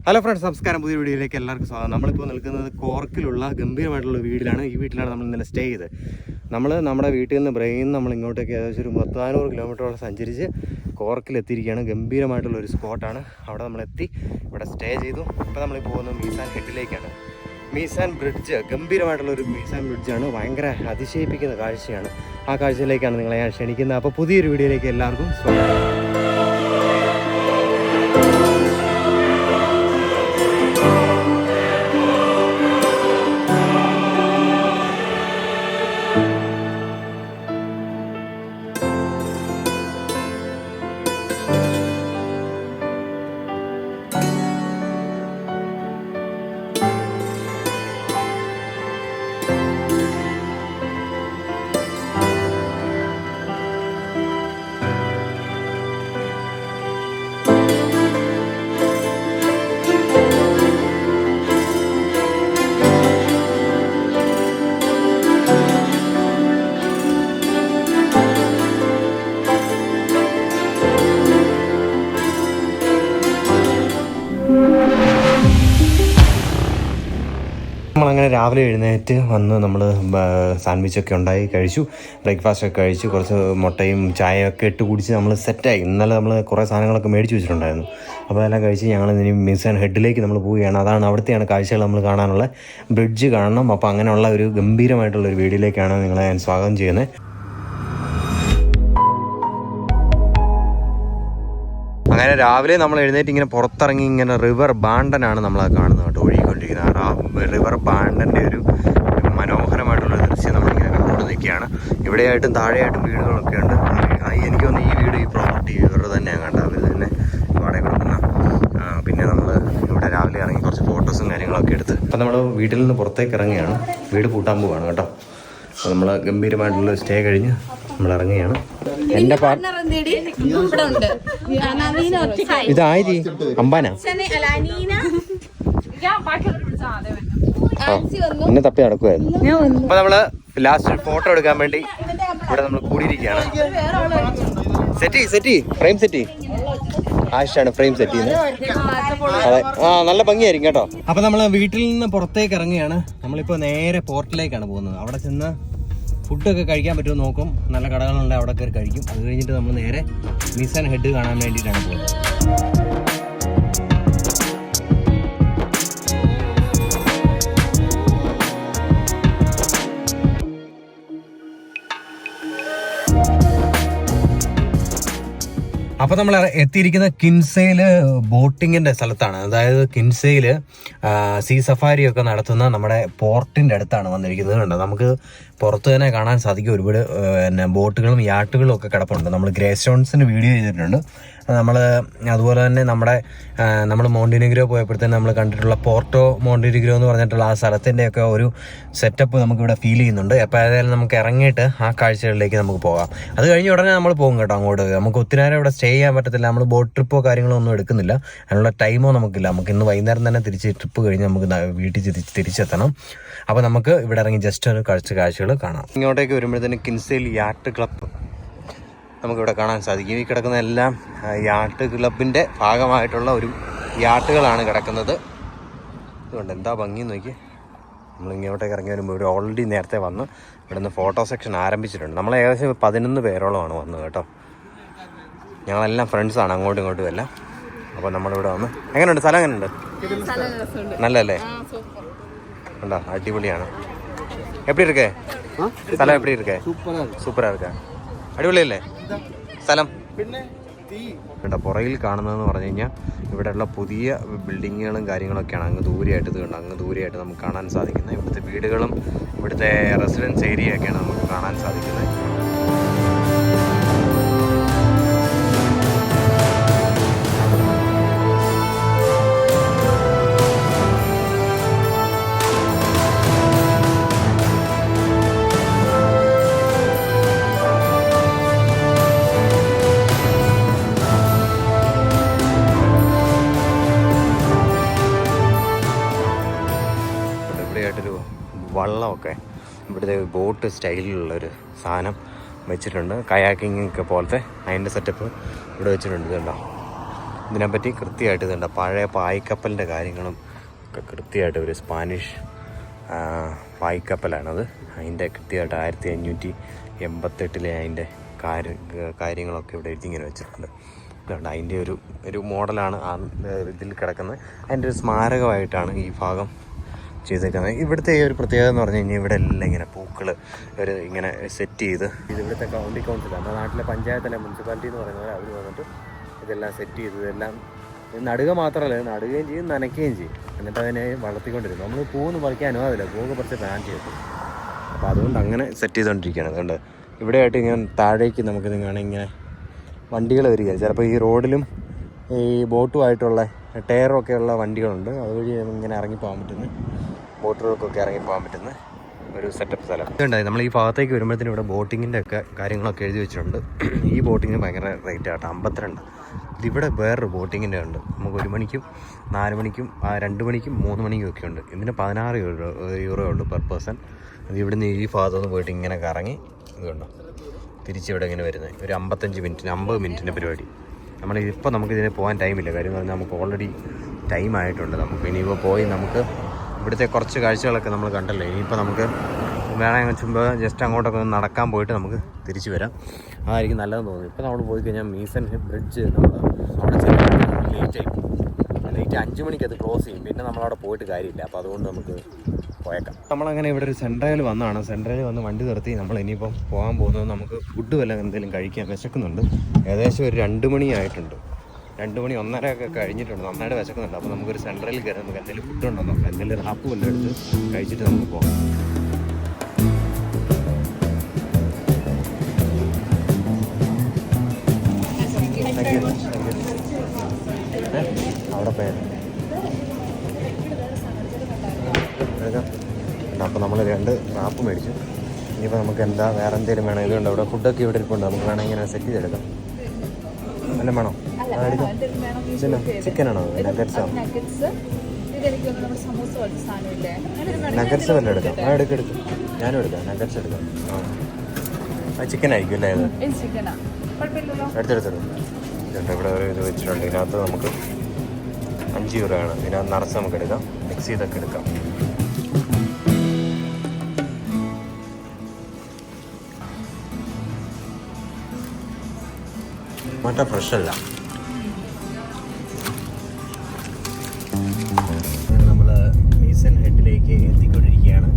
Hello friends, നമസ്കാരം. പുതിയ വീഡിയോയിലേക്ക് എല്ലാവർക്കും സ്വാഗതം. നമ്മളിപ്പോൾ നിൽക്കുന്നത് കോർക്കിലുള്ള ഗംഭീരമായിട്ടുള്ള വീട്ടിലാണ്. ഈ വീട്ടിലാണ് നമ്മൾ ഇന്നലെ സ്റ്റേ ചെയ്ത്. നമ്മുടെ വീട്ടിൽ നിന്ന് ബ്രെയിൻ നമ്മൾ ഇങ്ങോട്ടേക്ക് ഏകദേശം ഒരു 400 കിലോമീറ്ററോളം സഞ്ചരിച്ച് കോർക്കിലെത്തിയിരിക്കുകയാണ്. ഗംഭീരമായിട്ടുള്ളൊരു സ്പോട്ടാണ്. അവിടെ നമ്മളെത്തി, ഇവിടെ സ്റ്റേ ചെയ്തു. ഇപ്പോൾ നമ്മൾ പോകുന്നത് മീസാൻ ഹെഡിലേക്കാണ്. മീസാൻ ബ്രിഡ്ജ്, ഗംഭീരമായിട്ടുള്ളൊരു മീസാൻ ബ്രിഡ്ജാണ്. ഭയങ്കര അതിശയിപ്പിക്കുന്ന കാഴ്ചയാണ്. ആ കാഴ്ചയിലേക്കാണ് നിങ്ങളെ ഞാൻ ക്ഷണിക്കുന്നത്. അപ്പോൾ പുതിയൊരു വീഡിയോയിലേക്ക് എല്ലാവർക്കും സ്വാഗതം. നമ്മളങ്ങനെ രാവിലെ എഴുന്നേറ്റ് വന്ന് നമ്മൾ സാൻഡ്വിച്ചൊക്കെ ഉണ്ടായി കഴിച്ചു, ബ്രേക്ക്ഫാസ്റ്റൊക്കെ കഴിച്ചു, കുറച്ച് മുട്ടയും ചായയൊക്കെ ഇട്ട് കുടിച്ച് നമ്മൾ സെറ്റായി. ഇന്നലെ നമ്മൾ കുറേ സാധനങ്ങളൊക്കെ മേടിച്ച് വെച്ചിട്ടുണ്ടായിരുന്നു. അപ്പോൾ അതെല്ലാം കഴിച്ച് ഞങ്ങൾ ഇനി മീസാൻ ഹെഡിലേക്ക് നമ്മൾ പോവുകയാണ്. അവിടുത്തെയാണ് കാഴ്ചകൾ നമ്മൾ കാണാനുള്ള. ബ്രിഡ്ജ് കാണണം. അപ്പോൾ അങ്ങനെയുള്ള ഒരു ഗംഭീരമായിട്ടുള്ളൊരു വീഡിയോയിലേക്കാണ് നിങ്ങളെ ഞാൻ സ്വാഗതം ചെയ്യുന്നത്. അങ്ങനെ രാവിലെ നമ്മൾ എഴുന്നേറ്റ് ഇങ്ങനെ പുറത്തിറങ്ങി ഇങ്ങനെ റിവർ ബാണ്ടനാണ് നമ്മളത് കാണുന്നത് കേട്ടോ, ഒഴുകിക്കൊണ്ടിരിക്കുന്നത്. ആ റിവർ ബാണ്ടൻ്റെ ഒരു മനോഹരമായിട്ടുള്ള ദൃശ്യം നമ്മളിങ്ങനെ കണ്ടുകൊണ്ട് നിൽക്കുകയാണ്. ഇവിടെയായിട്ടും താഴെയായിട്ടും വീടുകളൊക്കെ ഉണ്ട്. എനിക്ക് തോന്നുന്നു ഈ വീട്, ഈ പ്രോപ്പർട്ടി ഇവരുടെ തന്നെയാണ് കണ്ടത്. അവർ തന്നെ വാടക കൊടുക്കുന്ന. പിന്നെ നമ്മൾ ഇവിടെ രാവിലെ ഇറങ്ങി കുറച്ച് ഫോട്ടോസും കാര്യങ്ങളൊക്കെ എടുത്ത് അപ്പം നമ്മൾ വീട്ടിൽ നിന്ന് പുറത്തേക്ക് ഇറങ്ങുകയാണ്. വീട് പൂട്ടാൻ പോവുകയാണ് കേട്ടോ. അപ്പോൾ നമ്മൾ ഗംഭീരമായിട്ടുള്ള സ്റ്റേ കഴിഞ്ഞ് നമ്മൾ ഇറങ്ങുകയാണ്. എന്റെ ഇതായി അമ്പാന എന്നെ തപ്പി നടക്കുമായിരുന്നു. അപ്പൊ നമ്മള് ലാസ്റ്റ് ഫോട്ടോ എടുക്കാൻ വേണ്ടി ഇവിടെ നമ്മൾ കൂടിയിരിക്കുകയാണ്. സെറ്റി ഫ്രെയിം സെറ്റി ആയിഷാണ് ഫ്രെയിം സെറ്റ് ചെയ്യുന്നത്. അതെ, നല്ല ഭംഗിയായിരിക്കും കേട്ടോ. അപ്പൊ നമ്മള് വീട്ടിൽ നിന്ന് പുറത്തേക്ക് ഇറങ്ങുകയാണ്. നമ്മളിപ്പോ നേരെ പോർട്ടിലേക്കാണ് പോകുന്നത്. അവിടെ ചെന്ന് ഫുഡൊക്കെ കഴിക്കാൻ പറ്റുമോ നോക്കും. നല്ല കടകളുണ്ട്, അവിടെ കയറി കഴിക്കും. അത് കഴിഞ്ഞിട്ട് നമ്മൾ നേരെ മീസാൻ ഹെഡ് കാണാൻ വേണ്ടിയിട്ടാണ് പോകുന്നത്. അപ്പോൾ നമ്മൾ എത്തിയിരിക്കുന്ന കിൻസയിൽ ബോട്ടിങ്ങിൻ്റെ സ്ഥലത്താണ്. അതായത് കിൻസയിൽ സീ സഫാരിയൊക്കെ നടത്തുന്ന നമ്മുടെ പോർട്ടിൻ്റെ അടുത്താണ് വന്നിരിക്കുന്നത്. കണ്ടോ, നമുക്ക് പുറത്ത് തന്നെ കാണാൻ സാധിക്കും. ഒരുപാട് ബോട്ടുകളും യാട്ടുകളും ഒക്കെ കിടപ്പുണ്ട്. നമ്മൾ ഗ്രേ സ്റ്റോൺസിൻ്റെ വീഡിയോ ചെയ്തിട്ടുണ്ട്. അതുപോലെ തന്നെ നമ്മൾ മോണ്ടിനിഗ്രോ പോയപ്പോഴത്തേന് നമ്മൾ കണ്ടിട്ടുള്ള പോർട്ടോ മോണ്ടിനിഗ്രോ എന്ന് പറഞ്ഞിട്ടുള്ള ആ സ്ഥലത്തിൻ്റെയൊക്കെ ഒരു സെറ്റപ്പ് നമുക്കിവിടെ ഫീൽ ചെയ്യുന്നുണ്ട്. അപ്പോൾ ഏതായാലും നമുക്ക് ഇറങ്ങിയിട്ട് ആ കാഴ്ചകളിലേക്ക് നമുക്ക് പോകാം. അത് കഴിഞ്ഞ് ഉടനെ നമ്മൾ പോകും കേട്ടോ അങ്ങോട്ട്. നമുക്ക് ഒത്തിരി നേരം ഇവിടെ സ്റ്റേ ചെയ്യാൻ പറ്റത്തില്ല. നമ്മൾ ബോട്ട് ട്രിപ്പോ കാര്യങ്ങളോ ഒന്നും എടുക്കുന്നില്ല. അതിനുള്ള ടൈമോ നമുക്കില്ല. നമുക്ക് ഇന്ന് വൈകുന്നേരം തന്നെ ട്രിപ്പ് കഴിഞ്ഞ് നമുക്ക് വീട്ടിൽ തിരിച്ചെത്തണം. അപ്പോൾ നമുക്ക് ഇവിടെ ഇറങ്ങി ജസ്റ്റ് ഒരു കാഴ്ചകൾ കാണാം. ഇങ്ങോട്ടേക്ക് വരുമ്പോഴത്തേന് കിൻസയിൽ യാട്ട് ക്ലബ്ബ് നമുക്കിവിടെ കാണാൻ സാധിക്കും. ഈ കിടക്കുന്ന എല്ലാം യാട്ട് ക്ലബിൻ്റെ ഭാഗമായിട്ടുള്ള ഒരു യാട്ടുകളാണ് കിടക്കുന്നത്. അതുകൊണ്ട് എന്താ ഭംഗി നോക്കി. നമ്മൾ ഇങ്ങോട്ടേക്ക് ഇറങ്ങി വരുമ്പോൾ ഇവിടെ ഓൾറെഡി നേരത്തെ വന്ന് ഇവിടെ നിന്ന് ഫോട്ടോ സെക്ഷൻ ആരംഭിച്ചിട്ടുണ്ട്. നമ്മൾ ഏകദേശം 11 പേരോളമാണ് വന്നത് കേട്ടോ. ഞങ്ങളെല്ലാം ഫ്രണ്ട്സാണ്, അങ്ങോട്ടും ഇങ്ങോട്ടും എല്ലാം. അപ്പോൾ നമ്മളിവിടെ വന്ന് എങ്ങനെയുണ്ട് സ്ഥലം? എങ്ങനെയുണ്ട്? നല്ലല്ലേ? ഉണ്ടോ? അടിപൊളിയാണ്. എപ്പടി ഇരിക്കേ സ്ഥലം? എപ്പടി ഇരിക്കേ? സൂപ്പറാ ഇരിക്കാ. അടിപൊളിയല്ലേ സ്ഥലം? കേട്ടോ, പുറകിൽ കാണുന്നതെന്ന് പറഞ്ഞു കഴിഞ്ഞാൽ ഇവിടെയുള്ള പുതിയ ബിൽഡിങ്ങുകളും കാര്യങ്ങളൊക്കെയാണ്. അങ്ങ് ദൂരെയായിട്ട് ഇത് കണ്ടോ, അങ്ങ് ദൂരെയായിട്ട് നമുക്ക് കാണാൻ സാധിക്കുന്നത്. ഇവിടുത്തെ വീടുകളും ഇവിടുത്തെ റെസിഡൻസ് ഏരിയയൊക്കെയാണ് നമുക്ക് കാണാൻ സാധിക്കുന്നത്. വള്ളമൊക്കെ ഇവിടുത്തെ ബോട്ട് സ്റ്റൈലിലുള്ളൊരു സാധനം വെച്ചിട്ടുണ്ട്. കയാക്കിങ് ഒക്കെ പോലത്തെ അതിൻ്റെ സെറ്റപ്പ് ഇവിടെ വെച്ചിട്ടുണ്ട്. ഇതുണ്ടോ, ഇതിനെപ്പറ്റി കൃത്യമായിട്ട് ഇതുണ്ട്. പഴയ പായ്ക്കപ്പലിൻ്റെ കാര്യങ്ങളും ഒക്കെ കൃത്യമായിട്ട് ഒരു സ്പാനിഷ് പായ്ക്കപ്പലാണത്. അതിൻ്റെ കൃത്യമായിട്ട് 1588 അതിൻ്റെ കാര്യങ്ങളൊക്കെ ഇവിടെ എഴുതിങ്ങനെ വെച്ചിട്ടുണ്ട്. ഇതുണ്ട് അതിൻ്റെ ഒരു മോഡലാണ് ആ ഇതിൽ കിടക്കുന്നത്. അതിൻ്റെ ഒരു സ്മാരകമായിട്ടാണ് ഈ ഭാഗം ചെയ്തേക്കുന്നത്. ഇവിടുത്തെ ഒരു പ്രത്യേകത എന്ന് പറഞ്ഞു കഴിഞ്ഞാൽ ഇവിടെ എല്ലാം ഇങ്ങനെ പൂക്കൾ ഇങ്ങനെ സെറ്റ് ചെയ്ത് ഇത് ഇവിടുത്തെ കൗണ്ടി കൗൺസിൽ, നമ്മുടെ നാട്ടിലെ പഞ്ചായത്തല്ല മുനിസിപ്പാലിറ്റി എന്ന് പറയുന്നത്, അവർ വന്നിട്ട് ഇതെല്ലാം സെറ്റ് ചെയ്ത് ഇതെല്ലാം നടുക മാത്രമല്ല, നടുകയും ചെയ്യും നനയ്ക്കുകയും ചെയ്യും. എന്നിട്ട് അതിനെ വളർത്തിക്കൊണ്ടിരുന്നു. നമ്മൾ പൂവൊന്നും പറിക്കാൻ അനുവാദമില്ല, പൂവൊക്കെ പറിച്ച് ബാൻ ചെയ്തു. അപ്പോൾ അതുകൊണ്ട് അങ്ങനെ സെറ്റ് ചെയ്തുകൊണ്ടിരിക്കുകയാണ്. അതുകൊണ്ട് ഇവിടെയായിട്ട് ഇങ്ങനെ താഴേക്ക് നമുക്ക് നിങ്ങളാണ് ഇങ്ങനെ വണ്ടികൾ വരിക. ചിലപ്പോൾ ഈ റോഡിലും ഈ ബോട്ടുമായിട്ടുള്ള ടയറൊക്കെ ഉള്ള വണ്ടികളുണ്ട്. അതുവഴി ഇങ്ങനെ ഇറങ്ങിപ്പോകാൻ പറ്റുന്ന ബോട്ടുകൾക്കൊക്കെ ഇറങ്ങിപ്പോകാൻ പറ്റുന്ന ഒരു സെറ്റപ്പ് സ്ഥലം ഇതുണ്ടായി. നമ്മൾ ഈ ഭാഗത്തേക്ക് വരുമ്പോഴത്തേനും ഇവിടെ ബോട്ടിങ്ങിൻ്റെ ഒക്കെ കാര്യങ്ങളൊക്കെ എഴുതി വെച്ചിട്ടുണ്ട്. ഈ ബോട്ടിങ്ങിന് ഭയങ്കര റേറ്റ് ആട്ടോ, 52. ഇതിവിടെ വേറൊരു ബോട്ടിങ്ങിൻ്റെ ഉണ്ട്. നമുക്ക് 1 മണിക്കും 4 മണിക്കും 2 മണിക്കും 3 മണിക്കും ഒക്കെ ഉണ്ട്. ഇതിന് 16 യൂറോ ഉള്ളൂ പെർ പേഴ്സൺ. അത് ഇവിടുന്ന് ഈ ഭാഗത്തുനിന്ന് പോയിട്ട് ഇങ്ങനെ കറങ്ങി ഇതുണ്ടോ തിരിച്ചിവിടെ ഇങ്ങനെ വരുന്നത് ഒരു 50 മിനിറ്റിൻ്റെ പരിപാടി. നമ്മളിപ്പോൾ നമുക്കിതിന് പോകാൻ ടൈമില്ല. കാര്യം എന്ന് പറഞ്ഞാൽ നമുക്ക് ഓൾറെഡി ടൈം ആയിട്ടുണ്ട്. നമുക്ക് ഇനിയിപ്പോൾ പോയി നമുക്ക് ഇവിടുത്തെ കുറച്ച് കാഴ്ചകളൊക്കെ നമ്മൾ കണ്ടല്ലോ. ഇനിയിപ്പോൾ നമുക്ക് വേണമെങ്കിൽ ചുമ്മാ ജസ്റ്റ് അങ്ങോട്ടൊക്കെ ഒന്ന് നടക്കാൻ പോയിട്ട് നമുക്ക് തിരിച്ചു വരാം. അതായിരിക്കും നല്ലതെന്ന് തോന്നുന്നു. ഇപ്പോൾ നമ്മൾ പോയി കഴിഞ്ഞാൽ മീസൺ ബ്രിഡ്ജ് നമ്മൾ അവിടെ ലേറ്റായി പോകും. ലേറ്റ് 5 മണിക്ക് അത് ക്ലോസ് ചെയ്യും. പിന്നെ നമ്മളവിടെ പോയിട്ട് കാര്യമില്ല. അപ്പോൾ അതുകൊണ്ട് നമുക്ക് പോയേക്കാം. നമ്മളങ്ങനെ ഇവിടെ ഒരു സെൻട്രയിൽ വന്നതാണ്. സെൻട്രയിൽ വന്ന് വണ്ടി നിർത്തി നമ്മൾ ഇനിയിപ്പം പോകാൻ പോകുന്നത് നമുക്ക് ഫുഡ് വല്ലതും എന്തെങ്കിലും കഴിക്കാൻ വിശക്കുന്നുണ്ട്. ഏകദേശം ഒരു 2 മണി ആയിട്ടുണ്ട്. 2 മണി 1:30 ഒക്കെ കഴിഞ്ഞിട്ടുണ്ട്. നന്നായിട്ട് വിശക്കുന്നുണ്ട്. അപ്പോൾ നമുക്കൊരു സെൻട്രലിൽ കയറി നമുക്ക് എന്തെങ്കിലും ഫുഡ് ഉണ്ടോ നോക്കാം. എന്തെങ്കിലും റാപ്പ് വല്ലതും എടുത്ത് കഴിച്ചിട്ട് നമുക്ക് പോകാം. അവിടെ പോയാൽ അപ്പോൾ നമ്മൾ 2 റാപ്പ് മേടിച്ചു. ഇനിയിപ്പോൾ നമുക്ക് എന്താ വേറെ എന്തെങ്കിലും വേണം. ഇതുണ്ട് അവിടെ ഫുഡൊക്കെ ഇവിടെ ഇരിപ്പുണ്ട്. നമുക്ക് വേണമെങ്കിൽ ഇങ്ങനെ സെറ്റ് ചെയ്തെടുക്കാം. അല്ല വേണോ? ചിക്കനാണോ? നഗറ്റ്സോ? നഗറ്റ്സ് വല്ല എടുക്കാം. എടുക്കും ഞാനും എടുക്കാം. നഗറ്റ്സ് എടുക്കാം. ആ ചിക്കൻ ആയിരിക്കും അല്ലേ? ഇത് എടുത്തെടുത്തു. ഇതുണ്ട് ഇവിടെ ഒരു ഇത് വെച്ചിട്ടുണ്ട്. ഇതിനകത്ത് നമുക്ക് 5 യൂറോ ആണ്. ഇതിനകത്ത് നിറച്ച് നമുക്ക് എടുക്കാം. മിക്സ് ചെയ്തൊക്കെ എടുക്കാം. മറ്റേ ഫ്രഷല്ല. നമ്മൾ മീസൺ ഹെഡിലേക്ക് എത്തിക്കൊണ്ടിരിക്കുകയാണ്.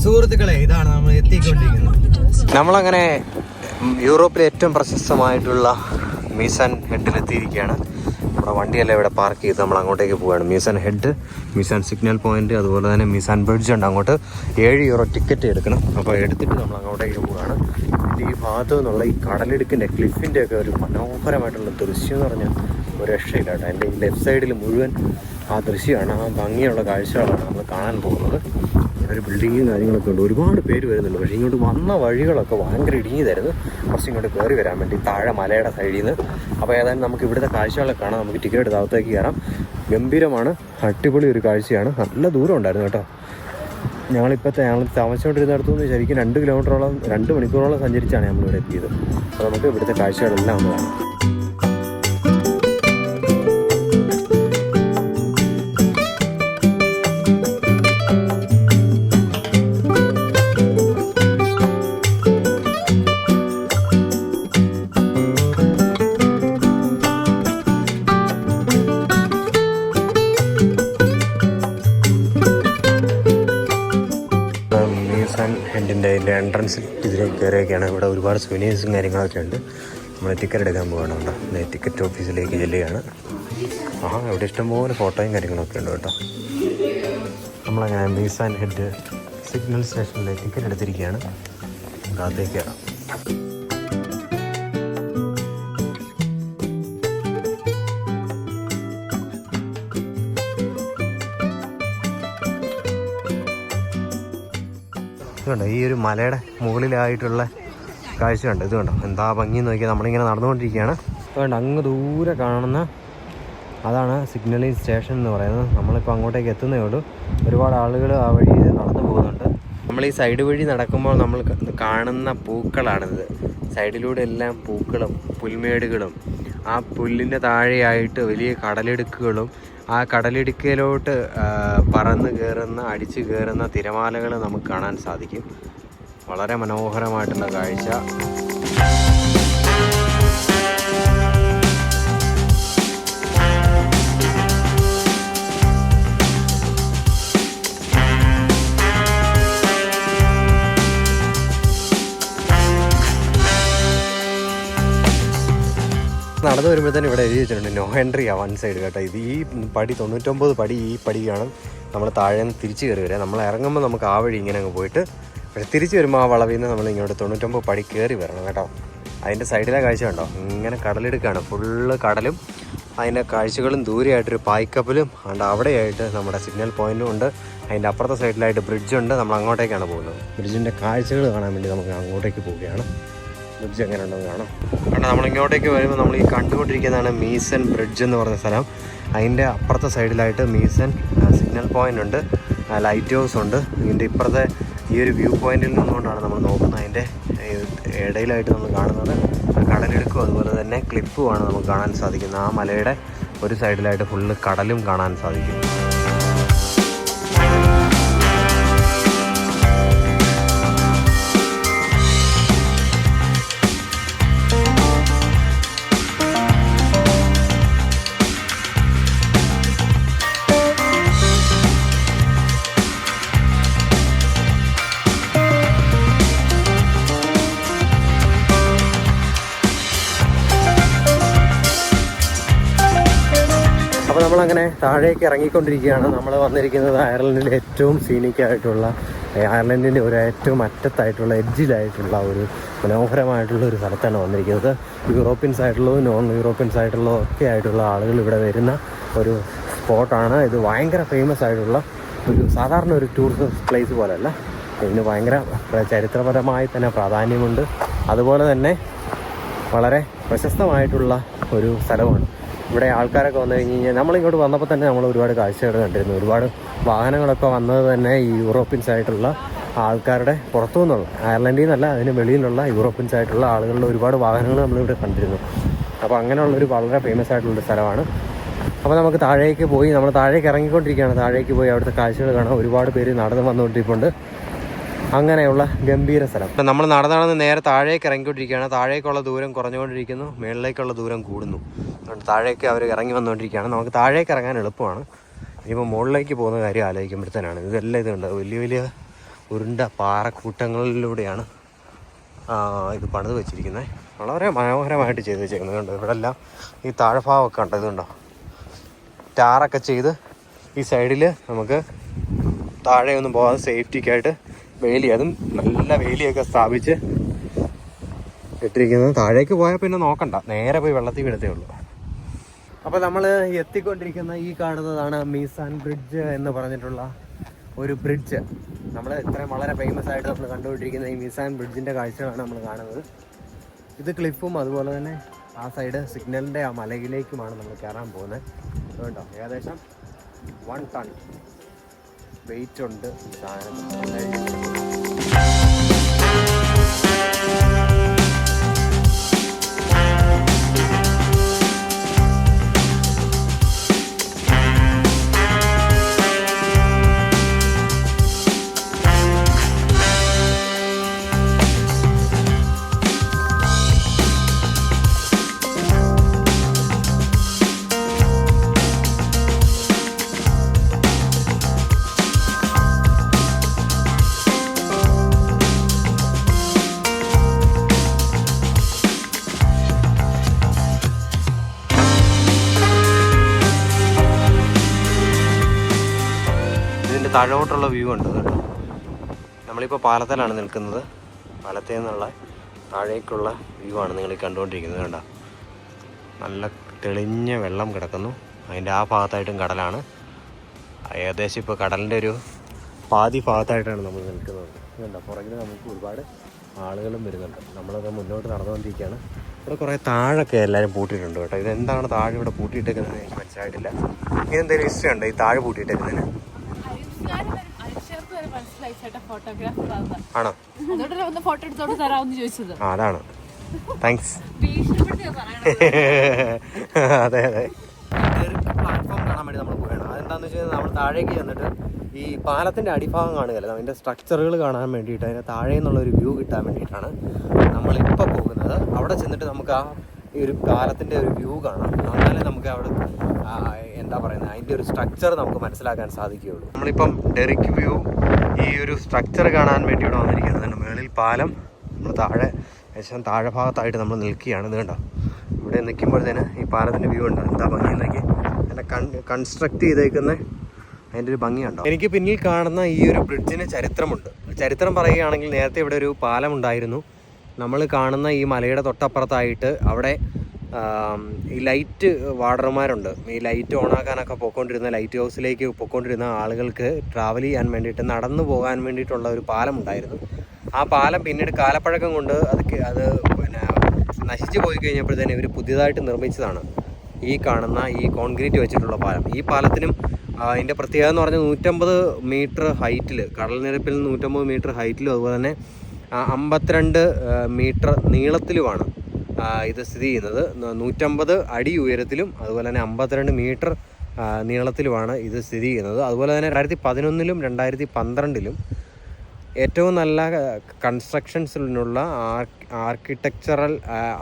സുഹൃത്തുക്കളെ, ഇതാണ് നമ്മൾ എത്തിക്കൊണ്ടിരിക്കുന്നത്. നമ്മളങ്ങനെ യൂറോപ്പിലെ ഏറ്റവും പ്രശസ്തമായിട്ടുള്ള മീസൺ ഹെഡിലെത്തിയിരിക്കുകയാണ്. നമ്മുടെ വണ്ടിയെല്ലാം ഇവിടെ പാർക്ക് ചെയ്ത് നമ്മൾ അങ്ങോട്ടേക്ക് പോവുകയാണ്. Mason head, Mason signal point, അതുപോലെ തന്നെ മീസൺ ബ്രിഡ്ജ് ഉണ്ട്. അങ്ങോട്ട് 7 യൂറോ ടിക്കറ്റ് എടുക്കണം. അപ്പോൾ എടുത്തിട്ട് നമ്മൾ അങ്ങോട്ടേക്ക് പോവുകയാണ്. ഈ ഭാഗത്തു നിന്നുള്ള ഈ കടലിടുക്കിൻ്റെ ക്ലിഫിൻ്റെ ഒക്കെ ഒരു മനോഹരമായിട്ടുള്ള ദൃശ്യം എന്ന് പറഞ്ഞാൽ ഒരു രക്ഷയില്ല കേട്ടോ. എൻ്റെ ഈ ലെഫ്റ്റ് സൈഡിൽ മുഴുവൻ ആ ദൃശ്യമാണ്, ആ ഭംഗിയുള്ള കാഴ്ചകളാണ് നമ്മൾ കാണാൻ പോകുന്നത്. ഒരു ബിൽഡിങ്ങും കാര്യങ്ങളൊക്കെ ഉണ്ട്. ഒരുപാട് പേര് വരുന്നുണ്ട്. പക്ഷേ ഇങ്ങോട്ട് വന്ന വഴികളൊക്കെ ഭയങ്കര ഇടുങ്ങിയതായിരുന്നു. കുറച്ച് ഇങ്ങോട്ട് കയറി വരാൻ വേണ്ടി താഴെ മലയുടെ സൈഡിൽ നിന്ന്. അപ്പോൾ ഏതായാലും നമുക്ക് ഇവിടുത്തെ കാഴ്ചകളൊക്കെ കാണാം. നമുക്ക് ടിക്കറ്റ് എടുത്ത് അകത്തേക്ക് കയറാം. ഗംഭീരമാണ്, അടിപൊളി ഒരു കാഴ്ചയാണ്. നല്ല ദൂരം ഉണ്ടായിരുന്നു കേട്ടോ. ഞങ്ങൾ താമസിച്ചുകൊണ്ടിരുന്നിടത്തുനിന്ന് ശരിക്കും 2 കിലോമീറ്ററോളം 2 മണിക്കൂറോളം സഞ്ചരിച്ചാണ് നമ്മളിവിടെ എത്തിയത്. അപ്പോൾ നമുക്ക് ഇവിടുത്തെ കാഴ്ചകളെല്ലാം ഒന്ന് കാണാം. ഹെഡിൻ്റെ അതിൻ്റെ എൻട്രൻസിൽ ഇതിലേക്ക് കയറിയൊക്കെയാണ്. ഇവിടെ ഒരുപാട് സുവനീഴ്സും കാര്യങ്ങളൊക്കെ ഉണ്ട്. നമ്മൾ ടിക്കറ്റ് എടുക്കാൻ പോകണുണ്ടോ. ടിക്കറ്റ് ഓഫീസിലേക്ക് ചെല്ലുകയാണ്. ഇവിടെ ഇഷ്ടംപോലെ ഫോട്ടോയും കാര്യങ്ങളൊക്കെ ഉണ്ട് കേട്ടോ. നമ്മളങ്ങനെ മീസൺ ഹെഡ് സിഗ്നൽ സ്റ്റേഷനിൽ ടിക്കറ്റ് എടുത്തിരിക്കുകയാണ്. അകത്തേക്ക് കയറാം. ഇതുണ്ട് ഈ ഒരു മലയുടെ മുകളിലായിട്ടുള്ള കാഴ്ച ഉണ്ട്. ഇത് കണ്ടോ എന്താ ഭംഗി നോക്കിയാൽ. നമ്മളിങ്ങനെ നടന്നുകൊണ്ടിരിക്കുകയാണ്. അതുകൊണ്ട് അങ്ങ് ദൂരെ കാണുന്ന അതാണ് സിഗ്നലിംഗ് സ്റ്റേഷൻ എന്ന് പറയുന്നത്. നമ്മളിപ്പോൾ അങ്ങോട്ടേക്ക് എത്തുന്നേ ഉള്ളൂ. ഒരുപാട് ആളുകൾ ആ വഴി നടന്നു പോകുന്നുണ്ട്. നമ്മൾ ഈ സൈഡ് വഴി നടക്കുമ്പോൾ നമ്മൾ കാണുന്ന പൂക്കളാണിത്. സൈഡിലൂടെ എല്ലാം പൂക്കളും പുൽമേടുകളും, ആ പുല്ലിൻ്റെ താഴെയായിട്ട് വലിയ കടലിടുക്കുകളും, ആ കടലിടുക്കയിലോട്ട് പറന്ന് കയറുന്ന അടിച്ചു കയറുന്ന തിരമാലകൾ നമുക്ക് കാണാൻ സാധിക്കും. വളരെ മനോഹരമായിട്ടുള്ള കാഴ്ച. നടന്നു വരുമ്പോഴത്തേനും ഇവിടെ എഴുതി വെച്ചിട്ടുണ്ട് നോ എൻട്രി ആ വൺ സൈഡ് കേട്ടോ. ഇത് ഈ പടി 99 പടി ഈ പടിയാണ് നമ്മൾ താഴെ നിന്ന് തിരിച്ച് കയറി വരിക. നമ്മൾ ഇറങ്ങുമ്പോൾ നമുക്ക് ആ വഴി ഇങ്ങനെ അങ്ങ് പോയിട്ട്, പക്ഷേ തിരിച്ച് വരുമ്പോൾ ആ വളവിൽ നിന്ന് നമ്മൾ ഇങ്ങോട്ട് 99 പടി കയറി വരണം കേട്ടോ. അതിൻ്റെ സൈഡിലെ കാഴ്ച കണ്ടോ, ഇങ്ങനെ കടലെടുക്കുകയാണ്. ഫുള്ള് കടലും അതിൻ്റെ കാഴ്ചകളും, ദൂരെയായിട്ടൊരു പായ്ക്കപ്പലും ഉണ്ട്. അവിടെയായിട്ട് നമ്മുടെ സിഗ്നൽ പോയിൻറ്റും ഉണ്ട്. അതിൻ്റെ അപ്പുറത്തെ സൈഡിലായിട്ട് ബ്രിഡ്ജുണ്ട്. നമ്മൾ അങ്ങോട്ടേക്കാണ് പോകുന്നത്. ബ്രിഡ്ജിൻ്റെ കാഴ്ചകൾ കാണാൻ വേണ്ടി നമുക്ക് അങ്ങോട്ടേക്ക് പോവുകയാണ്. ബ്രിഡ്ജ് എങ്ങനെ ഉണ്ടെന്ന് കാണാം. കാരണം നമ്മൾ ഇങ്ങോട്ടേക്ക് വരുമ്പോൾ നമ്മൾ ഈ കണ്ടുകൊണ്ടിരിക്കുന്നതാണ് മീസൺ ബ്രിഡ്ജ് എന്ന് പറഞ്ഞ സ്ഥലം. അതിൻ്റെ അപ്പുറത്തെ സൈഡിലായിട്ട് മീസൺ സിഗ്നൽ പോയിൻ്റ് ഉണ്ട്, ലൈറ്റ് ഹൗസ് ഉണ്ട്. ഇതിൻ്റെ ഇപ്പുറത്തെ ഈ ഒരു വ്യൂ പോയിന്റിൽ നിന്നുകൊണ്ടാണ് നമ്മൾ നോക്കുന്നത്. അതിൻ്റെ ഇടയിലായിട്ട് നമ്മൾ കാണുന്നത് കടലെടുക്കും അതുപോലെ തന്നെ ക്ലിപ്പുമാണ് നമുക്ക് കാണാൻ സാധിക്കുന്നത്. ആ മലയുടെ ഒരു സൈഡിലായിട്ട് ഫുള്ള് കടലും കാണാൻ സാധിക്കും. അപ്പോൾ നമ്മളങ്ങനെ താഴേക്ക് ഇറങ്ങിക്കൊണ്ടിരിക്കുകയാണ്. നമ്മൾ വന്നിരിക്കുന്നത് അയർലൻഡിലെ ഏറ്റവും സീനിക്കായിട്ടുള്ള, അയർലൻഡിൻ്റെ ഒരു ഏറ്റവും അറ്റത്തായിട്ടുള്ള എഡ്ജിലായിട്ടുള്ള ഒരു മനോഹരമായിട്ടുള്ള ഒരു സ്ഥലത്താണ് വന്നിരിക്കുന്നത്. യൂറോപ്യൻസ് ആയിട്ടുള്ളതും നോൺ യൂറോപ്യൻസ് ആയിട്ടുള്ളതും ഒക്കെ ആയിട്ടുള്ള ആളുകൾ ഇവിടെ വരുന്ന ഒരു സ്പോട്ടാണ്. ഇത് ഭയങ്കര ഫേമസ് ആയിട്ടുള്ള ഒരു സാധാരണ ഒരു ടൂറിസ്റ്റ് പ്ലേസ് പോലെയല്ല. ഇതിന് ഭയങ്കര ചരിത്രപരമായി തന്നെ പ്രാധാന്യമുണ്ട്. അതുപോലെ തന്നെ വളരെ പ്രശസ്തമായിട്ടുള്ള ഒരു സ്ഥലമാണ്. ഇവിടെ ആൾക്കാരൊക്കെ വന്നു കഴിഞ്ഞ് കഴിഞ്ഞാൽ നമ്മളിങ്ങോട്ട് വന്നപ്പോൾ തന്നെ നമ്മൾ ഒരുപാട് കാഴ്ചകൾ കണ്ടിരുന്നു. ഒരുപാട് വാഹനങ്ങളൊക്കെ വന്നത് തന്നെ ഈ യൂറോപ്യൻസ് ആയിട്ടുള്ള ആൾക്കാരുടെ പുറത്തു നിന്നുള്ള, അയർലൻഡിൽ നിന്നല്ല അതിന് വെളിയിലുള്ള യൂറോപ്യൻസ് ആയിട്ടുള്ള ആളുകളുടെ ഒരുപാട് വാഹനങ്ങൾ നമ്മളിവിടെ കണ്ടിരുന്നു. അപ്പോൾ അങ്ങനെയുള്ളൊരു വളരെ ഫേമസ് ആയിട്ടുള്ളൊരു സ്ഥലമാണ്. അപ്പോൾ നമുക്ക് താഴേക്ക് പോയി, നമ്മൾ താഴേക്ക് ഇറങ്ങിക്കൊണ്ടിരിക്കുകയാണ്. താഴേക്ക് പോയി അവിടുത്തെ കാഴ്ചകൾ കാണാൻ ഒരുപാട് പേര് നടന്ന് വന്നുകൊണ്ടിരിപ്പുണ്ട്. അങ്ങനെയുള്ള ഗംഭീര സ്ഥലം. അപ്പം നമ്മൾ നടന്ന് നേരെ താഴേക്ക് ഇറങ്ങിക്കൊണ്ടിരിക്കുകയാണ്. താഴേക്കുള്ള ദൂരം കുറഞ്ഞുകൊണ്ടിരിക്കുന്നു, മുകളിലേക്കുള്ള ദൂരം കൂടുന്നു. അതുകൊണ്ട് താഴേക്ക് അവർ ഇറങ്ങി വന്നുകൊണ്ടിരിക്കുകയാണ്. നമുക്ക് താഴേക്ക് ഇറങ്ങാൻ എളുപ്പമാണ്. ഇനിയിപ്പോൾ മുകളിലേക്ക് പോകുന്ന കാര്യം ആലോചിക്കുമ്പോഴത്തേനാണ് ഇതെല്ലാം ഇതുണ്ട്. വലിയ വലിയ ഉരുണ്ട പാറക്കൂട്ടങ്ങളിലൂടെയാണ് ഇത് പണിത് വെച്ചിരിക്കുന്നത്. വളരെ മനോഹരമായിട്ട് ചെയ്ത് വെച്ചേക്കുന്നത് കണ്ടോ. ഇവിടെ എല്ലാം ഈ താഴെഭാഗമൊക്കെ ഉണ്ട്. ഇതുണ്ടോ, ടാറൊക്കെ ചെയ്ത് ഈ സൈഡിൽ നമുക്ക് താഴെ ഒന്നും പോകാതെ സേഫ്റ്റിക്കായിട്ട് വേലി, അതും നല്ല വേലിയൊക്കെ സ്ഥാപിച്ച് ഇട്ടിരിക്കുന്നത്. താഴേക്ക് പോയാൽ പിന്നെ നോക്കണ്ട, നേരെ പോയി വെള്ളത്തിൽ വീഴത്തേ ഉള്ളൂ. അപ്പോൾ നമ്മൾ എത്തിക്കൊണ്ടിരിക്കുന്ന ഈ കാണുന്നതാണ് മീസാൻ ബ്രിഡ്ജ് എന്ന് പറഞ്ഞിട്ടുള്ള ഒരു ബ്രിഡ്ജ്. നമ്മൾ ഇത്രയും വളരെ ഫേമസ് ആയിട്ട് നമ്മൾ കണ്ടുകൊണ്ടിരിക്കുന്ന ഈ മീസാൻ ബ്രിഡ്ജിൻ്റെ കാഴ്ചകളാണ് നമ്മൾ കാണുന്നത്. ഇത് ക്ലിഫും അതുപോലെ തന്നെ ആ സൈഡ് സിഗ്നലിൻ്റെ ആ മലയിലേക്കുമാണ് നമ്മൾ കയറാൻ പോകുന്നത്. അതുകൊണ്ടോ ഏകദേശം 1 ടൺ വെയിറ്റ് ഉണ്ട് സാധനം. താഴോട്ടുള്ള വ്യൂ ഉണ്ട് കേട്ടോ. നമ്മളിപ്പോൾ പാലത്തിലാണ് നിൽക്കുന്നത്. പാലത്തിൽ നിന്നുള്ള താഴേക്കുള്ള വ്യൂ ആണ് നിങ്ങൾ കണ്ടുകൊണ്ടിരിക്കുന്നത്. കണ്ടോ, നല്ല തെളിഞ്ഞ വെള്ളം കിടക്കുന്നു. അതിൻ്റെ ആ ഭാഗത്തായിട്ടും കടലാണ്. ഏകദേശം ഇപ്പോൾ കടലിൻ്റെ ഒരു പാതി ഭാഗത്തായിട്ടാണ് നമ്മൾ നിൽക്കുന്നത്. കണ്ടോ, പുറകിൽ നമുക്ക് ഒരുപാട് ആളുകളും വരുന്നുണ്ട്. നമ്മളത് മുന്നോട്ട് നടന്നുകൊണ്ടിരിക്കുകയാണ്. ഇവിടെ കുറേ താഴൊക്കെ എല്ലാവരും പൂട്ടിയിട്ടുണ്ട് കേട്ടോ. ഇതെന്താണ് താഴെ ഇവിടെ പൂട്ടിയിട്ടേക്കുന്നത് എനിക്ക് മനസ്സിലായിട്ടില്ല. ഇതെന്തെങ്കിലും ഹിസ്റ്ററി ഉണ്ടോ ഈ താഴെ പൂട്ടിയിട്ടേക്കുന്നതിന്? ആണോ? ഫോട്ടോ എടുത്തോണ്ട് തരാമെന്ന് ചോദിച്ചത്. അതാണ് താങ്ക്സ്. അതെ അതെ. പ്ലാറ്റ്ഫോം കാണാൻ വേണ്ടി നമ്മൾ പോവുകയാണ്. അതെന്താണെന്ന് വെച്ച് കഴിഞ്ഞാൽ നമ്മൾ താഴേക്ക് ചെന്നിട്ട് ഈ പാലത്തിൻ്റെ അടിഭാഗം കാണുകയല്ല, അതിൻ്റെ സ്ട്രക്ചറുകൾ കാണാൻ വേണ്ടിയിട്ട്, അതിൻ്റെ താഴെ നിന്നുള്ളൊരു വ്യൂ കിട്ടാൻ വേണ്ടിയിട്ടാണ് നമ്മളിപ്പോൾ പോകുന്നത്. അവിടെ ചെന്നിട്ട് നമുക്ക് ഈ ഒരു പാലത്തിൻ്റെ ഒരു വ്യൂ കാണാം. എന്നാലേ നമുക്ക് അവിടെ എന്താ പറയുന്നത്, അതിൻ്റെ ഒരു സ്ട്രക്ചർ നമുക്ക് മനസ്സിലാക്കാൻ സാധിക്കുകയുള്ളൂ. നമ്മളിപ്പം ഡെറിക് വ്യൂ ഈ ഒരു സ്ട്രക്ചർ കാണാൻ വേണ്ടി ഇവിടെ വന്നിരിക്കുന്നത്. മുകളിൽ പാലം, നമ്മൾ താഴെ ഏകദേശം താഴെ ഭാഗത്തായിട്ട് നമ്മൾ നിൽക്കുകയാണ്. ഇത് കണ്ടോ, ഇവിടെ നിൽക്കുമ്പോഴത്തേന് ഈ പാലത്തിൻ്റെ വ്യൂ ഉണ്ടോ, എന്താ ഭംഗിയെന്നൊക്കെ അതിനെ കൺസ്ട്രക്ട് ചെയ്തേക്കുന്ന അതിൻ്റെ ഒരു ഭംഗിയുണ്ടോ. എനിക്ക് പിന്നിൽ കാണുന്ന ഈ ഒരു ബ്രിഡ്ജിന് ചരിത്രമുണ്ട്. ചരിത്രം പറയുകയാണെങ്കിൽ നേരത്തെ ഇവിടെ ഒരു പാലം ഉണ്ടായിരുന്നു. നമ്മൾ കാണുന്ന ഈ മലയുടെ തൊട്ടപ്പുറത്തായിട്ട് അവിടെ ഈ ലൈറ്റ് വാർഡർമാരുണ്ട്. ഈ ലൈറ്റ് ഓണാക്കാനൊക്കെ പോയിക്കൊണ്ടിരുന്ന, ലൈറ്റ് ഹൗസിലേക്ക് പോയിക്കൊണ്ടിരുന്ന ആളുകൾക്ക് ട്രാവൽ ചെയ്യാൻ വേണ്ടിയിട്ട്, നടന്നു പോകാൻ വേണ്ടിയിട്ടുള്ള ഒരു പാലം ഉണ്ടായിരുന്നു. ആ പാലം പിന്നീട് കാലപ്പഴക്കം കൊണ്ട് അത് പിന്നെ നശിച്ചു പോയി കഴിഞ്ഞപ്പോഴത്തേനും ഇവർ പുതിയതായിട്ട് നിർമ്മിച്ചതാണ് ഈ കാണുന്ന ഈ കോൺക്രീറ്റ് വെച്ചിട്ടുള്ള പാലം. ഈ പാലത്തിനും അതിൻ്റെ പ്രത്യേകത എന്ന് പറഞ്ഞാൽ 150 മീറ്റർ ഹൈറ്റിൽ, കടൽ നിരപ്പിൽ 150 മീറ്റർ ഹൈറ്റിലും അതുപോലെ തന്നെ 52 മീറ്റർ നീളത്തിലുമാണ് ഇത് സ്ഥിതി ചെയ്യുന്നത്. 150 അടി ഉയരത്തിലും അതുപോലെ തന്നെ 52 മീറ്റർ നീളത്തിലുമാണ് ഇത് സ്ഥിതി ചെയ്യുന്നത്. അതുപോലെ തന്നെ 2011-ലും 2012-ലും ഏറ്റവും നല്ല കൺസ്ട്രക്ഷൻസിനുള്ള ആർക്കിടെക്ചറൽ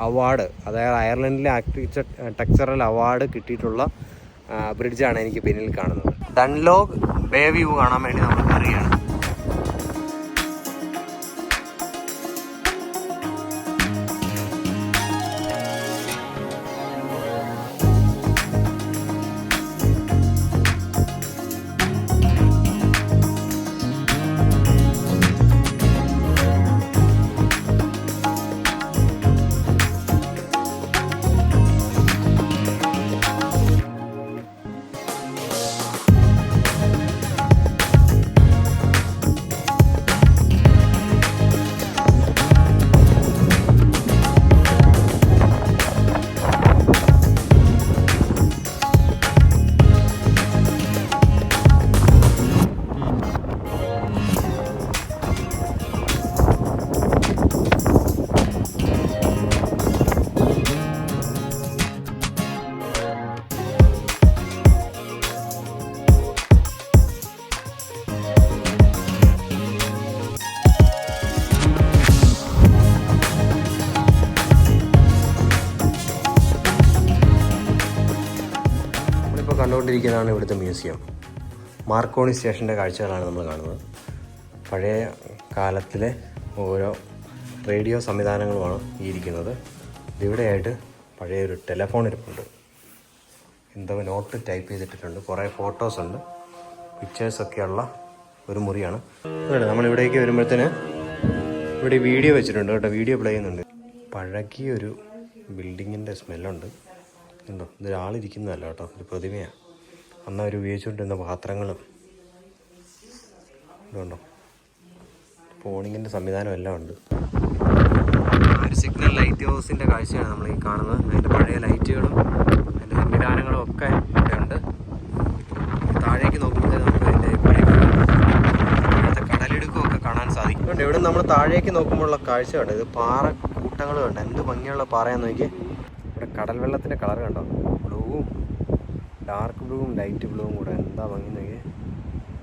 അവാർഡ്, അതായത് അയർലൻഡിലെ ആർക്കിടെക്ചറൽ അവാർഡ് കിട്ടിയിട്ടുള്ള ബ്രിഡ്ജാണ് എനിക്ക് പിന്നിൽ കാണുന്നത്. ഡൺലോഗ് ബേ വ്യൂ കാണാൻ വേണ്ടി നമ്മൾ കയറുകയാണ്. കണ്ടുകൊണ്ടിരിക്കുന്നതാണ് ഇവിടുത്തെ മ്യൂസിയം. മാർക്കോണി സ്റ്റേഷൻ്റെ കാഴ്ചകളാണ് നമ്മൾ കാണുന്നത്. പഴയ കാലത്തിലെ ഓരോ റേഡിയോ സംവിധാനങ്ങളുമാണ് ഈ ഇരിക്കുന്നത്. ഇവിടെയായിട്ട് പഴയൊരു ടെലഫോൺ ഇരിപ്പുണ്ട്. എന്തോ നോട്ട് ടൈപ്പ് ചെയ്തിട്ടിട്ടുണ്ട്. കുറേ ഫോട്ടോസുണ്ട്, പിക്ചേഴ്സൊക്കെയുള്ള ഒരു മുറിയാണ്. നമ്മളിവിടേക്ക് വരുമ്പോഴത്തേന് ഇവിടെ വീഡിയോ വെച്ചിട്ടുണ്ട് കേട്ടോ, വീഡിയോ പ്ലേ ചെയ്യുന്നുണ്ട്. പഴകിയൊരു ബിൽഡിങ്ങിൻ്റെ സ്മെല്ലുണ്ട്. ഉണ്ടോ, ഇതൊരാളിരിക്കുന്നതല്ല കേട്ടോ, ഒരു പ്രതിമയാണ്. അന്ന് അവർ ഉപയോഗിച്ചുകൊണ്ടിരുന്ന പാത്രങ്ങളും ഇതുണ്ടോ, ഫോണിങ്ങിൻ്റെ സംവിധാനം എല്ലാം ഉണ്ട്. ഒരു സിഗ്നൽ ലൈറ്റ് ഹൗസിൻ്റെ കാഴ്ചയാണ് നമ്മൾ ഈ കാണുന്നത്. അതിൻ്റെ പഴയ ലൈറ്റുകളും അതിൻ്റെ സംവിധാനങ്ങളും ഒക്കെ ഇവിടെ ഉണ്ട്. താഴേക്ക് നോക്കുമ്പോഴേ നമുക്ക് അതിൻ്റെ പഴയ കടലിടുക്കമൊക്കെ കാണാൻ സാധിക്കും. ഇവിടെ നമ്മൾ താഴേക്ക് നോക്കുമ്പോഴുള്ള കാഴ്ച കണ്ടോ, ഇത് പാറ കൂട്ടങ്ങളും ഉണ്ട്. എന്ത് ഭംഗിയുള്ള പാറയാന്ന് നോക്കിയേ. ഇവിടെ കടൽ വെള്ളത്തിൻ്റെ കളർ കണ്ടോ, ബ്ലൂവും ഡാർക്ക് ബ്ലൂവും ലൈറ്റ് ബ്ലൂവും കൂടെ, എന്താ ഭംഗി നോക്കിയേ.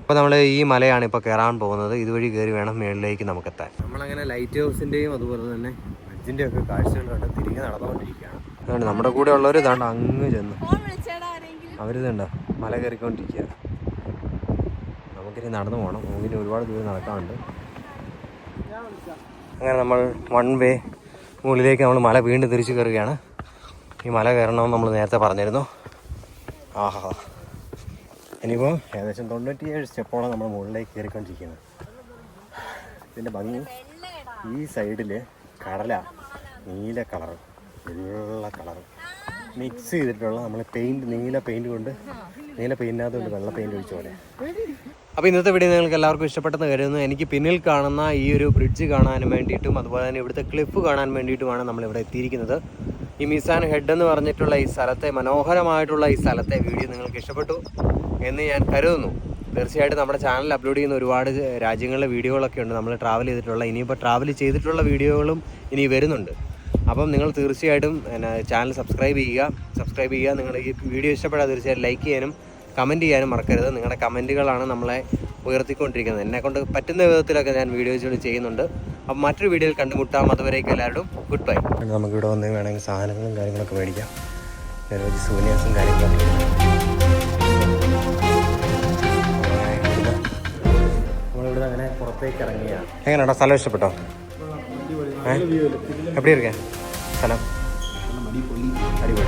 അപ്പോൾ നമ്മൾ ഈ മലയാണ് ഇപ്പോൾ കയറാൻ പോകുന്നത്. ഇതുവഴി കയറി വേണം മുകളിലേക്ക് നമുക്കെത്താൻ. നമ്മളങ്ങനെ ലൈറ്റ് ഹൗസിൻ്റെയും അതുപോലെ തന്നെ ബ്രിഡ്ജിൻ്റെയും ഒക്കെ കാഴ്ചകൾ കണ്ട് തിരികെ നടന്നുകൊണ്ടിരിക്കുകയാണ്. അതുകൊണ്ട് നമ്മുടെ കൂടെ ഉള്ളവർ ഇതാണ്ട് അങ്ങ് ചെന്ന് അവരിതുണ്ടോ മല കയറിക്കൊണ്ടിരിക്കുക. നമുക്കിനി നടന്നു പോകണം, നമുക്കിനി ഒരുപാട് ദൂരം നടക്കാനുണ്ട്. അങ്ങനെ നമ്മൾ 1 വേ മുകളിലേക്ക് നമ്മൾ മല വീണ്ടും തിരിച്ചു കയറുകയാണ്. ഈ മല കയറണമെന്ന് നമ്മൾ നേരത്തെ പറഞ്ഞിരുന്നു. ആഹാ, ഇനിയിപ്പോൾ ഏകദേശം 97 സ്റ്റെപ്പോളം നമ്മൾ മുകളിലേക്ക് കയറിക്കൊണ്ടിരിക്കുന്നത്. ഇതിൻ്റെ ഭംഗി ഈ സൈഡിൽ കടല നീല കളറ് വെള്ള കളറ് മിക്സ് ചെയ്തിട്ടുള്ള നമ്മൾ നീല പെയിൻറ്റിനകത്ത് കൊണ്ട് വെള്ള പെയിൻറ്റ് ഒഴിച്ച പോലെ. അപ്പോൾ ഇന്നത്തെ വീഡിയോ നിങ്ങൾക്ക് എല്ലാവർക്കും ഇഷ്ടപ്പെട്ടെന്ന് കരുതുന്നു. എനിക്ക് പിന്നിൽ കാണുന്ന ഈ ഒരു ബ്രിഡ്ജ് കാണാനും വേണ്ടിയിട്ടും അതുപോലെ തന്നെ ഇവിടുത്തെ ക്ലിഫ് കാണാൻ വേണ്ടിയിട്ടുമാണ് നമ്മളിവിടെ എത്തിയിരിക്കുന്നത്. ഈ മിസാൻ ഹെഡ് എന്ന് പറഞ്ഞിട്ടുള്ള ഈ സ്ഥലത്തെ, മനോഹരമായിട്ടുള്ള ഈ സ്ഥലത്തെ വീഡിയോ നിങ്ങൾക്ക് ഇഷ്ടപ്പെട്ടു എന്ന് ഞാൻ കരുതുന്നു. തീർച്ചയായിട്ടും നമ്മുടെ ചാനലിൽ അപ്ലോഡ് ചെയ്യുന്ന ഒരുപാട് രാജ്യങ്ങളിലെ വീഡിയോകളൊക്കെ ഉണ്ട് നമ്മൾ ട്രാവൽ ചെയ്തിട്ടുള്ള. ഇനിയിപ്പോൾ ട്രാവൽ ചെയ്തിട്ടുള്ള വീഡിയോകളും ഇനി വരുന്നുണ്ട്. അപ്പം നിങ്ങൾ തീർച്ചയായിട്ടും ചാനൽ സബ്സ്ക്രൈബ് ചെയ്യുക. നിങ്ങൾ ഈ വീഡിയോ ഇഷ്ടപ്പെട്ടാൽ തീർച്ചയായും ലൈക്ക് ചെയ്യാനും കമൻറ്റ് ചെയ്യാനും മറക്കരുത്. നിങ്ങളുടെ കമൻറ്റുകളാണ് നമ്മളെ ഉയർത്തിക്കൊണ്ടിരിക്കുന്നത്. എന്നെക്കൊണ്ട് പറ്റുന്ന വിധത്തിലൊക്കെ ഞാൻ വീഡിയോസുകൾ ചെയ്യുന്നുണ്ട്. അപ്പം മറ്റൊരു വീഡിയോയിൽ കണ്ടുമുട്ടാം. അതുവരേക്കും എല്ലാവരും ഗുഡ് ബൈ. നമുക്കിവിടെ വന്ന് വേണമെങ്കിൽ സാധനങ്ങളും കാര്യങ്ങളൊക്കെ മേടിക്കാം. നിരവധി സൂനിയേഴ്സും കാര്യങ്ങളൊക്കെ. നമ്മളിവിടെ അങ്ങനെ പുറത്തേക്ക് ഇറങ്ങിയ എങ്ങനെയാണോ സ്ഥലം ഇഷ്ടപ്പെട്ടോ? എപ്പടി ഇരിക്കേ സ്ഥലം? അടിപൊളി.